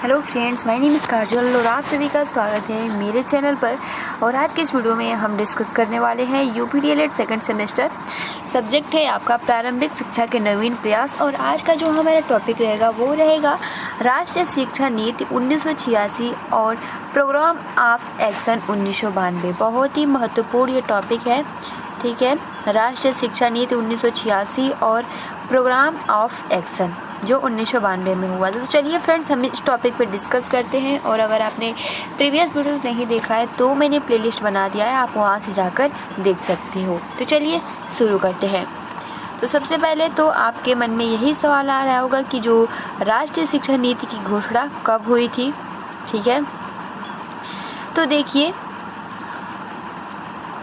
Hello friends, my name is Kajal और आप सभी का स्वागत है मेरे चैनल पर। और आज के इस वीडियो में हम डिस्कस करने वाले हैं UP DElEd second semester. Subject है आपका प्रारंभिक शिक्षा के नवीन प्रयास। और आज का जो हमारा टॉपिक रहेगा वो रहेगा राष्ट्रीय शिक्षा नीति 1986 और प्रोग्राम ऑफ एक्शन 1992। बहुत ही महत्वपूर्ण ये टॉपिक है, ठीक है। राष्ट्रीय शिक्षा नीति 1986 और प्रोग्राम ऑफ एक्शन जो 1992 में हुआ था। तो चलिए फ्रेंड्स, हम इस टॉपिक पे डिस्कस करते हैं। और अगर आपने प्रीवियस वीडियोस नहीं देखा है तो मैंने प्लेलिस्ट बना दिया है, आप वहाँ से जाकर देख सकते हो। तो चलिए शुरू करते हैं। तो सबसे पहले तो आपके मन में यही सवाल आ रहा होगा कि जो राष्ट्रीय शिक्षा नीति की घोषणा कब हुई थी, ठीक है। तो देखिए,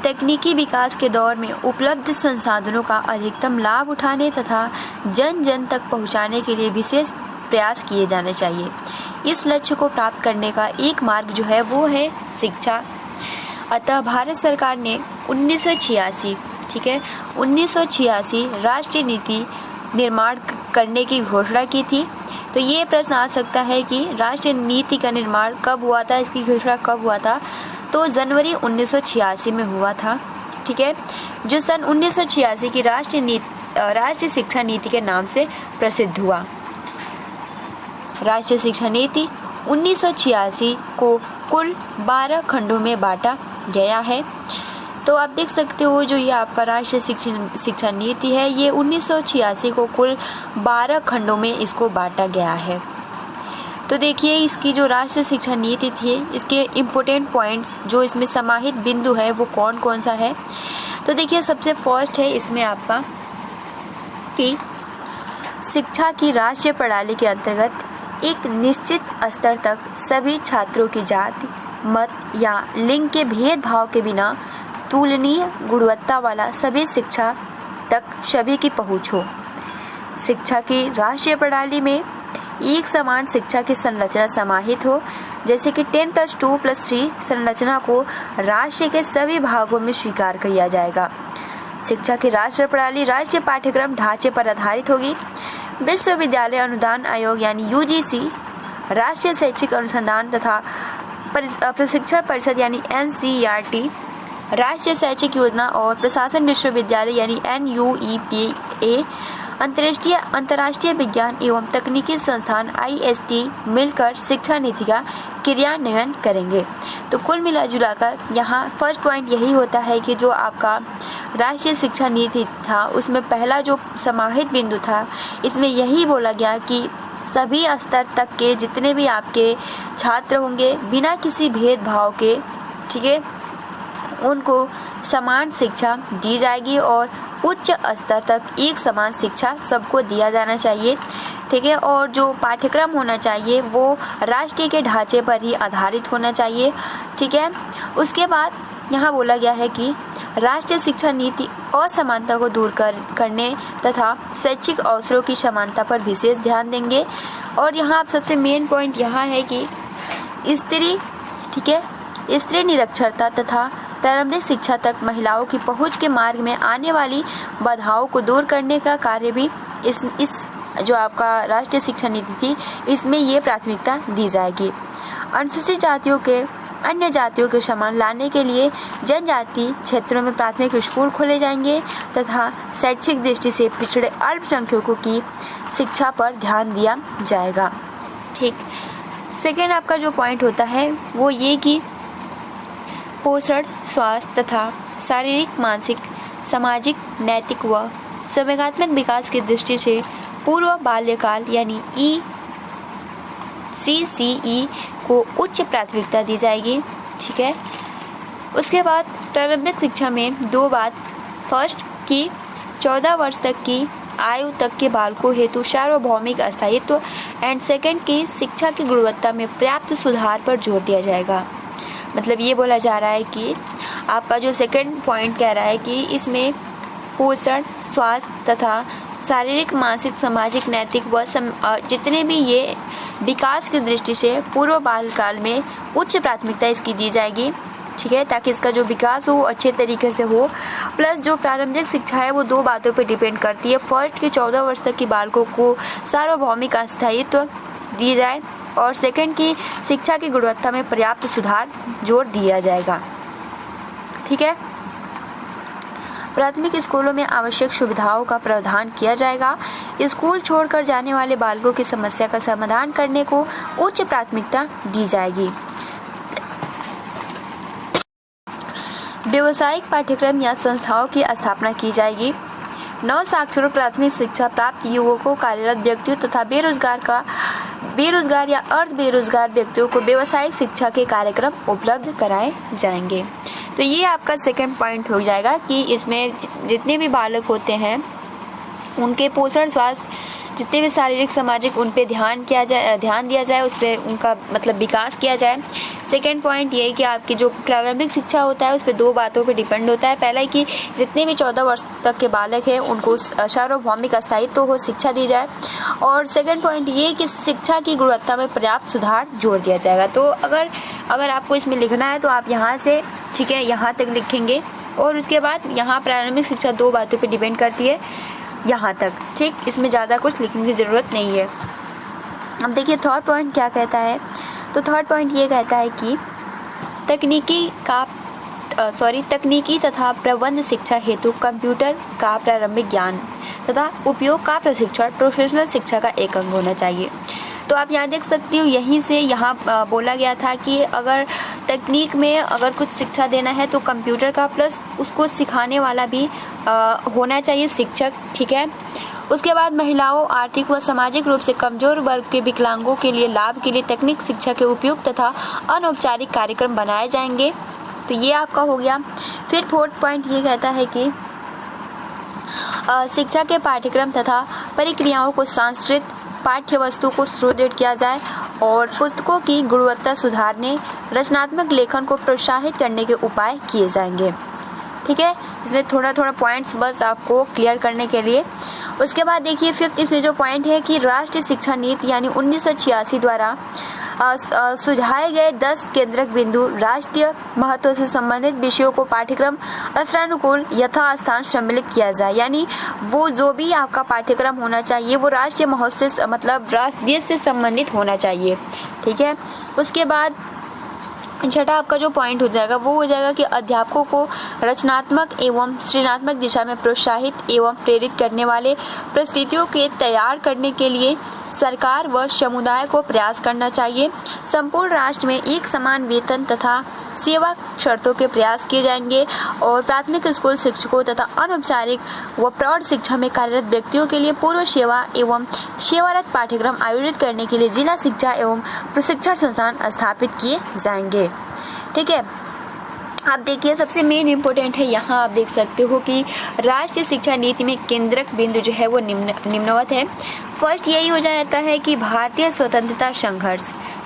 तकनीकी विकास के दौर में उपलब्ध संसाधनों का अधिकतम लाभ उठाने तथा जन जन तक पहुंचाने के लिए विशेष प्रयास किए जाने चाहिए। इस लक्ष्य को प्राप्त करने का एक मार्ग जो है वो है शिक्षा। अतः भारत सरकार ने 1986, ठीक है, 1986 राष्ट्रीय नीति निर्माण करने की घोषणा की थी। तो ये प्रश्न आ सकता है कि राष्ट्रीय नीति का निर्माण कब हुआ था, इसकी घोषणा कब हुआ था। तो जनवरी 1986 में हुआ था, ठीक है, जो सन 1986 की राष्ट्रीय शिक्षा नीति के नाम से प्रसिद्ध हुआ। राष्ट्रीय शिक्षा नीति 1986 को कुल 12 खंडों में बांटा गया है। तो आप देख सकते हो जो ये आपका राष्ट्रीय शिक्षा नीति है, ये 1986 को कुल 12 खंडों में इसको बांटा गया है। तो देखिए, इसकी जो राष्ट्रीय शिक्षा नीति थी, इसके इम्पोर्टेंट पॉइंट्स जो इसमें समाहित बिंदु है वो कौन कौन सा है। तो देखिए, सबसे फर्स्ट है इसमें आपका कि शिक्षा की राष्ट्रीय प्रणाली के अंतर्गत एक निश्चित स्तर तक सभी छात्रों की जाति, मत या लिंग के भेदभाव के बिना तुलनीय गुणवत्ता वाला सभी शिक्षा तक सभी की पहुंच हो। शिक्षा की राष्ट्रीय प्रणाली में एक समान शिक्षा की संरचना समाहित हो, जैसे कि 10+2+3 संरचना को राष्ट्र के सभी भागों में स्वीकार किया जाएगा। शिक्षा की राष्ट्रीय प्रणाली राष्ट्रीय पाठ्यक्रम ढांचे पर आधारित होगी। विश्वविद्यालय अनुदान आयोग यानी यूजीसी, राष्ट्रीय शैक्षिक अनुसंधान तथा प्रशिक्षण परिषद यानी एनसीईआरटी, राष्ट्रीय शैक्षिक योजना और प्रशासन विश्वविद्यालय यानी एनयूईपीए, अंतर्राष्ट्रीय विज्ञान एवं तकनीकी संस्थान आईएसटी मिलकर शिक्षा नीति का क्रियान्वयन करेंगे। तो कुल मिला कर यहाँ फर्स्ट पॉइंट यही होता है कि जो आपका राष्ट्रीय शिक्षा नीति था उसमें पहला जो समाहित बिंदु था, इसमें यही बोला गया कि सभी स्तर तक के जितने भी आपके छात्र होंगे बिना किसी भेदभाव के, ठीक है, उनको समान शिक्षा दी जाएगी और उच्च स्तर तक एक समान शिक्षा सबको दिया जाना चाहिए, ठीक है। और जो पाठ्यक्रम होना चाहिए वो राष्ट्रीय के ढांचे पर ही आधारित होना चाहिए, ठीक है। उसके बाद यहाँ बोला गया है कि राष्ट्रीय शिक्षा नीति असमानता को दूर करने तथा शैक्षिक अवसरों की समानता पर विशेष ध्यान देंगे। और यहाँ सबसे मेन पॉइंट यहाँ है कि स्त्री, ठीक है, स्त्री निरक्षरता तथा प्रारंभिक शिक्षा तक महिलाओं की पहुंच के मार्ग में आने वाली बाधाओं को दूर करने का कार्य भी इस जो आपका राष्ट्रीय शिक्षा नीति थी इसमें ये प्राथमिकता दी जाएगी। अनुसूचित जातियों के अन्य जातियों के समान लाने के लिए जनजाति क्षेत्रों में प्राथमिक स्कूल खोले जाएंगे तथा शैक्षिक दृष्टि से पिछड़े अल्पसंख्यकों की शिक्षा पर ध्यान दिया जाएगा, ठीक। सेकेंड आपका जो पॉइंट होता है वो ये कि पोषण, स्वास्थ्य तथा शारीरिक, मानसिक, सामाजिक, नैतिक व संवेगात्मक विकास की दृष्टि से पूर्व बाल्यकाल यानी ECCE को उच्च प्राथमिकता दी जाएगी, ठीक है। उसके बाद प्रारंभिक शिक्षा में दो बात, फर्स्ट कि 14 वर्ष तक की आयु तक के बालकों हेतु सार्वभौमिक स्थायित्व एंड सेकेंड की शिक्षा की गुणवत्ता में पर्याप्त सुधार पर जोर दिया जाएगा। मतलब ये बोला जा रहा है कि आपका जो सेकंड पॉइंट कह रहा है कि इसमें पोषण, स्वास्थ्य तथा शारीरिक, मानसिक, सामाजिक, नैतिक व जितने भी ये विकास की दृष्टि से पूर्व बालकाल में उच्च प्राथमिकता इसकी दी जाएगी, ठीक है, ताकि इसका जो विकास हो वो अच्छे तरीके से हो। प्लस जो प्रारंभिक शिक्षा है वो दो बातों पर डिपेंड करती है। फर्स्ट कि 14 वर्ष तक की बालकों को सार्वभौमिक स्थायित्व दी जाए, और सेकंड की शिक्षा की गुणवत्ता में पर्याप्त सुधार जोर दिया जाएगा। ठीक है, प्राथमिक स्कूलों में आवश्यक सुविधाओं का प्रावधान किया जाएगा। स्कूल छोड़कर जाने वाले बालकों की समस्या का समाधान करने को उच्च प्राथमिकता दी जाएगी। व्यावसायिक पाठ्यक्रम या संस्थाओं की स्थापना की जाएगी। नव साक्षरों प्राथमिक शिक्षा प्राप्त युवकों, कार्यरत व्यक्तियों तथा बेरोजगार या अर्ध बेरोजगार व्यक्तियों को व्यावसायिक शिक्षा के कार्यक्रम उपलब्ध कराए जाएंगे। तो ये आपका सेकंड पॉइंट हो जाएगा कि इसमें जितने भी बालक होते हैं उनके पोषण, स्वास्थ्य, जितने भी शारीरिक, सामाजिक, उन पे ध्यान दिया जाए, उस पर उनका मतलब विकास किया जाए। सेकेंड पॉइंट ये है कि आपकी जो प्रारंभिक शिक्षा होता है उस पर दो बातों पे डिपेंड होता है। पहला है कि जितने भी 14 वर्ष तक के बालक हैं उनको सार्वभौमिक स्थायित्व हो शिक्षा दी जाए, और सेकेंड पॉइंट ये कि शिक्षा की गुणवत्ता में पर्याप्त सुधार जोड़ दिया जाएगा। तो अगर आपको इसमें लिखना है तो आप यहाँ से, ठीक है, यहाँ तक लिखेंगे, और उसके बाद यहाँ प्रारंभिक शिक्षा दो बातों पर डिपेंड करती है यहाँ तक। ठीक, इसमें ज़्यादा कुछ लिखने की ज़रूरत नहीं है। अब देखिए थर्ड पॉइंट क्या कहता है। तो थर्ड पॉइंट ये कहता है कि तकनीकी तथा प्रबंध शिक्षा हेतु कंप्यूटर का प्रारंभिक ज्ञान तथा उपयोग का प्रशिक्षण प्रोफेशनल शिक्षा का एक अंग होना चाहिए। तो आप यहाँ देख सकती हो, यहीं से यहाँ बोला गया था कि अगर तकनीक में अगर कुछ शिक्षा देना है तो कंप्यूटर का प्लस उसको सिखाने वाला भी होना चाहिए शिक्षक। ठीक है, उसके बाद महिलाओं, आर्थिक व सामाजिक रूप से कमजोर वर्ग के विकलांगों के लिए लाभ के लिए तकनीक शिक्षा के उपयुक्त तथा अनौपचारिक कार्यक्रम बनाए जाएंगे। तो ये आपका हो गया। फिर फोर्थ पॉइंट ये कहता है कि शिक्षा के पाठ्यक्रम तथा प्रक्रियाओं को संस्कृत पाठ्य वस्तु को सुदृढ़ किया जाए और पुस्तकों की गुणवत्ता सुधारने, रचनात्मक लेखन को प्रोत्साहित करने के उपाय किए जाएंगे। ठीक है, इसमें थोड़ा पॉइंट्स बस आपको क्लियर करने के लिए। उसके बाद देखिए फिफ्थ इसमें जो पॉइंट है कि राष्ट्रीय शिक्षा नीति यानी 1986 द्वारा सुझाए गए 10 केंद्रक बिंदु राष्ट्रीय महत्व से संबंधित विषयों को पाठ्यक्रम स्तरानुकूल यथास्थान सम्मिलित किया जाए। यानी वो जो भी आपका पाठ्यक्रम होना चाहिए वो राष्ट्रीय महत्व से मतलब देश से संबंधित होना चाहिए। ठीक है, उसके बाद छठा आपका जो पॉइंट हो जाएगा वो हो जाएगा कि अध्यापकों को रचनात्मक एवं सृजनात्मक दिशा में प्रोत्साहित एवं प्रेरित करने वाले परिस्थितियों के तैयार करने के लिए सरकार व समुदाय को प्रयास करना चाहिए। संपूर्ण राष्ट्र में एक समान वेतन तथा सेवा शर्तों के प्रयास किए जाएंगे और प्राथमिक स्कूल शिक्षकों तथा अनौपचारिक व प्रौढ़ शिक्षा में कार्यरत व्यक्तियों के लिए पूर्व सेवा एवं सेवारत पाठ्यक्रम आयोजित करने के लिए जिला शिक्षा एवं प्रशिक्षण संस्थान स्थापित किए जाएंगे। ठीक है, आप देखिए सबसे मेन इम्पोर्टेंट है, यहाँ आप देख सकते हो कि राष्ट्रीय शिक्षा नीति में केंद्रक बिंदु जो है वो निम्नवत है। फर्स्ट यही हो जाता है कि भारतीय स्वतंत्रता संघर्ष,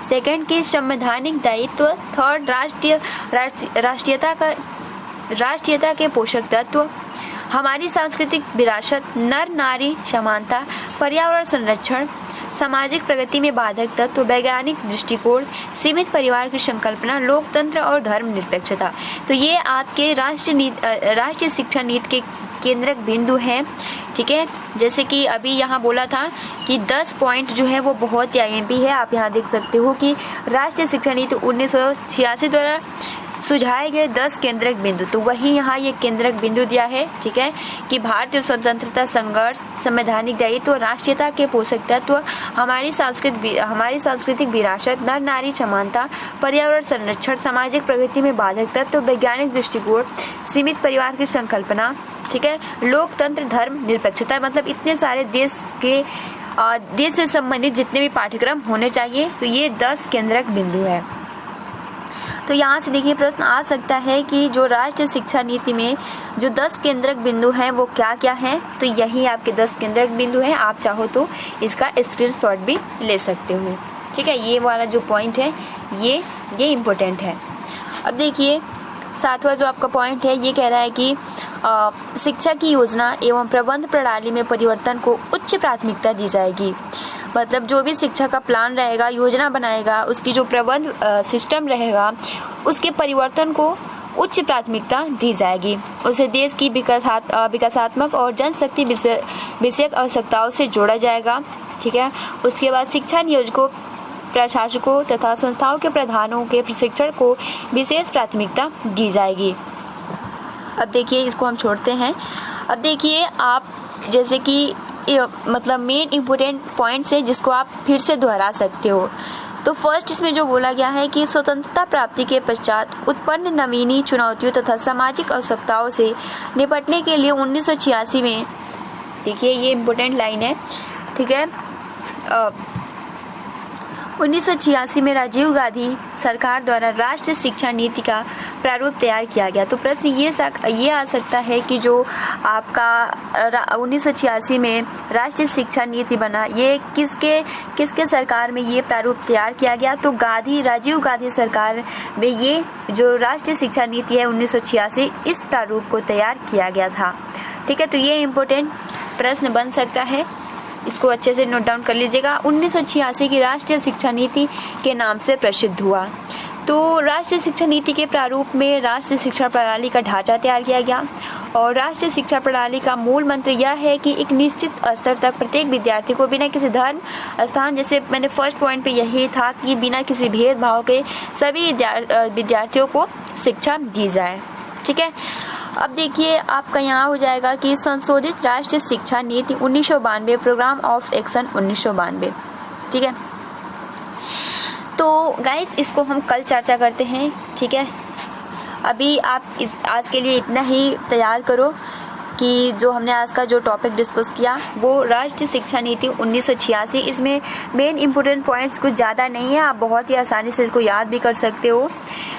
सेकंड की संवैधानिक दायित्व, थर्ड राष्ट्रीयता के पोषक तत्व, हमारी सांस्कृतिक विरासत, नर नारी समानता, पर्यावरण संरक्षण, सामाजिक प्रगति में बाधक तत्व, वैज्ञानिक दृष्टिकोण, सीमित परिवार की संकल्पना, लोकतंत्र और धर्मनिरपेक्षता। तो ये आपके राष्ट्रीय शिक्षा नीति के केंद्रक बिंदु हैं। ठीक है, जैसे कि अभी यहाँ बोला था कि 10 पॉइंट जो है वो बहुत IMP है। आप यहाँ देख सकते हो कि राष्ट्रीय शिक्षा नीति 1986 द्वारा सुझाए गए 10 केंद्रक बिंदु, तो वही यहाँ ये केंद्रक बिंदु दिया है। ठीक है, कि भारतीय स्वतंत्रता संघर्ष, संवैधानिक दायित्व, राष्ट्रीयता के पोषक तत्व, हमारी सांस्कृतिक विरासत, नर नारी समानता, पर्यावरण संरक्षण, सामाजिक प्रगति में बाधक तत्व, वैज्ञानिक दृष्टिकोण, सीमित परिवार की संकल्पना, ठीक है, लोकतंत्र, धर्म निरपेक्षता, मतलब इतने सारे देश से संबंधित जितने भी पाठ्यक्रम होने चाहिए, तो ये 10 केंद्रक बिंदु है। तो यहाँ से देखिए प्रश्न आ सकता है कि जो राष्ट्रीय शिक्षा नीति में जो 10 केंद्रक बिंदु हैं वो क्या क्या हैं। तो यही आपके 10 केंद्रक बिंदु हैं। आप चाहो तो इसका स्क्रीनशॉट भी ले सकते हो। ठीक है, ये वाला जो पॉइंट है ये इम्पोर्टेंट है। अब देखिए 7वां जो आपका पॉइंट है ये कह रहा है कि शिक्षा की योजना एवं प्रबंध प्रणाली में परिवर्तन को उच्च प्राथमिकता दी जाएगी। मतलब जो भी शिक्षा का प्लान रहेगा, योजना बनाएगा, उसकी जो प्रबंध सिस्टम रहेगा, उसके परिवर्तन को उच्च प्राथमिकता दी जाएगी। उसे देश की विकासात्मक और जनशक्ति विषयक आवश्यकताओं से जोड़ा जाएगा। ठीक है, उसके बाद शिक्षा नियोजकों प्रशासकों तथा संस्थाओं के प्रधानों के प्रशिक्षण को विशेष प्राथमिकता दी जाएगी। अब देखिए, इसको हम छोड़ते हैं। अब देखिए, आप जैसे कि मतलब मेन इम्पोर्टेंट पॉइंट्स है जिसको आप फिर से दोहरा सकते हो। तो फर्स्ट इसमें जो बोला गया है कि स्वतंत्रता प्राप्ति के पश्चात उत्पन्न नवीनी चुनौतियों तथा सामाजिक आवश्यकताओं से निपटने के लिए 1986 में, देखिए ये इम्पोर्टेंट लाइन है, ठीक है, 1986 में राजीव गांधी सरकार द्वारा राष्ट्रीय शिक्षा नीति का प्रारूप तैयार किया गया। तो प्रश्न ये आ सकता है कि जो आपका 1986 में राष्ट्रीय शिक्षा नीति बना, ये किसके सरकार में ये प्रारूप तैयार किया गया? तो राजीव गांधी सरकार में ये जो राष्ट्रीय शिक्षा नीति है 1986, इस प्रारूप को तैयार किया गया था। ठीक है, तो ये इम्पोर्टेंट प्रश्न बन सकता है, इसको अच्छे से नोट डाउन कर लीजिएगा। 1986 की राष्ट्रीय शिक्षा नीति के नाम से प्रसिद्ध हुआ। तो राष्ट्रीय शिक्षा नीति के प्रारूप में राष्ट्रीय शिक्षा प्रणाली का ढांचा तैयार किया गया और राष्ट्रीय शिक्षा प्रणाली का मूल मंत्र यह है कि एक निश्चित स्तर तक प्रत्येक विद्यार्थी को बिना किसी धर्म स्थान, जैसे मैंने फर्स्ट पॉइंट पे यही था कि बिना किसी भेदभाव के सभी विद्यार्थियों को शिक्षा दी जाए। ठीक है, अब देखिए आपका यहाँ हो जाएगा कि संशोधित राष्ट्रीय शिक्षा नीति 1992, प्रोग्राम ऑफ एक्शन 1992। ठीक है, तो गाइस इसको हम कल चर्चा करते हैं। ठीक है, अभी आप आज के लिए इतना ही तैयार करो कि जो हमने आज का जो टॉपिक डिस्कस किया वो राष्ट्रीय शिक्षा नीति 1986। इसमें मेन इंपॉर्टेंट पॉइंट्स कुछ ज़्यादा नहीं है, आप बहुत ही आसानी से इसको याद भी कर सकते हो।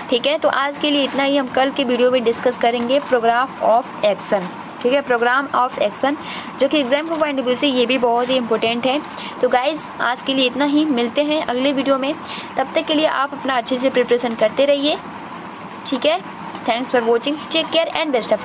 ठीक है, तो आज के लिए इतना ही। हम कल के वीडियो में डिस्कस करेंगे प्रोग्राम ऑफ एक्शन। ठीक है, प्रोग्राम ऑफ एक्शन जो कि एग्जाम पॉइंट ऑफ व्यू से ये भी बहुत ही इंपॉर्टेंट है। तो गाइज आज के लिए इतना ही, मिलते हैं अगले वीडियो में। तब तक के लिए आप अपना अच्छे से प्रिपरेशन करते रहिए। ठीक है, thanks for watching, take care and best of luck.